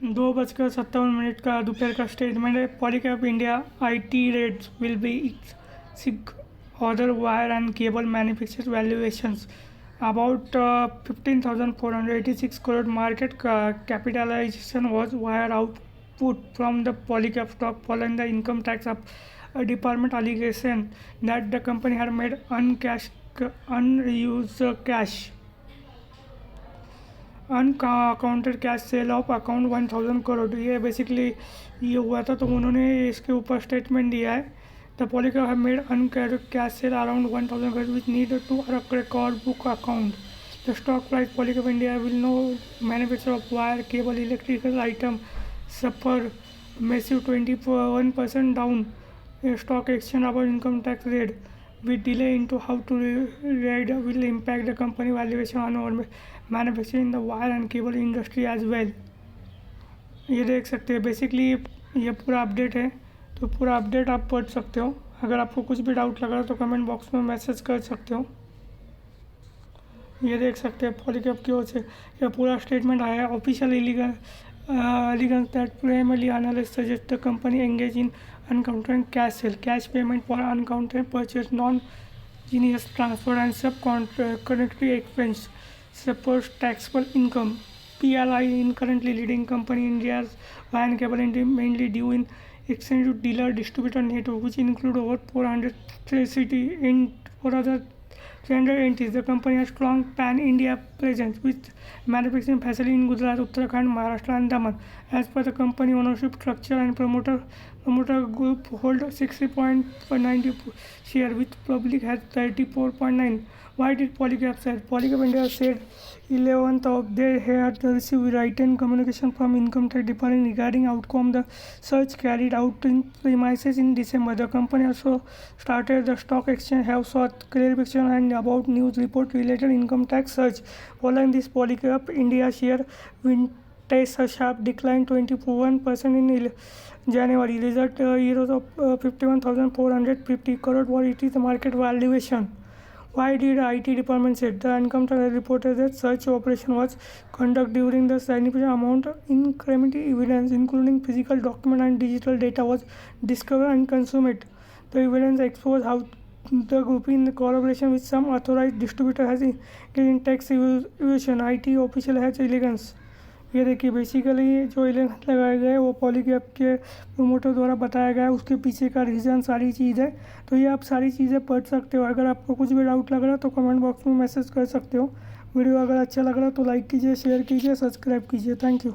2:57 का दोपहर का स्टेटमेंट है। Polycab India IT rates will be sick other wire and cable manufacturers valuations about 15,486 crore market capitalization was wire output from the Polycab stock following the income tax department allegation that the company had made unused cash uncounted cash cell of account 1,000 crore. ये basically ये हुआ था, तो उन्होंने इसके ऊपर statement दिया है। The Polycab have made uncash cash sale around 1,000 crore which need to record book account. The stock price Polycab India will know manufacturer of wire, cable, electrical item suffer massive 21% down. A stock exchange about income tax rate with delay into how to read will impact the company valuation on manufacturing the wire and cable industry as well. ये देख सकते हैं basically ये पूरा update है, तो पूरा update आप पढ़ सकते हो। अगर आपको कुछ भी डाउट लग रहा है तो कमेंट बॉक्स में मैसेज कर सकते हो। ये देख सकते हैं पॉलीकैब की ओर से यह पूरा स्टेटमेंट आया है। Official elegance that primarily analysts suggest the company engage in uncounted cash sale, cash payment for uncounted purchase, non-genius transfer and subcontractory expense supports taxable income. PLI in currently leading company in India's wire and cable industry, mainly due in extensive dealer distributor network, which include over 400 entities. The company has strong pan-India presence with manufacturing facility in Gujarat, Uttarakhand, Maharashtra, and Daman. As per the company ownership structure and promoter group hold 60.90 share, with public has 34.9. Why did Polycab sell? Polycab India said 11th of they had received written communication from income tax department regarding outcome the search carried out in premises in December. The company also started the stock exchange have sought clarification and about news report related income tax search. Following this, Polycab India share witnessed a sharp decline 21% in January. Result euros of 51,450 crore what it is the market valuation. Why did IT department said the income tax reported that such operation was conducted during the significant amount of incremental evidence, including physical document and digital data, was discovered and consumed. The evidence exposed how the group in collaboration with some authorized distributor has engaged in tax evasion. IT official has elegance. ये देखिए basically जो elegance लगाए गए वो पॉलीकैब के promoter द्वारा बताया गया है, उसके पीछे का रीज़न सारी चीज़ है। तो ये आप सारी चीज़ें पढ़ सकते हो। अगर आपको कुछ भी डाउट लग रहा है तो कमेंट बॉक्स में मैसेज कर सकते हो। वीडियो अगर अच्छा लग रहा है तो लाइक कीजिए, शेयर कीजिए, सब्सक्राइब कीजिए। Thank you.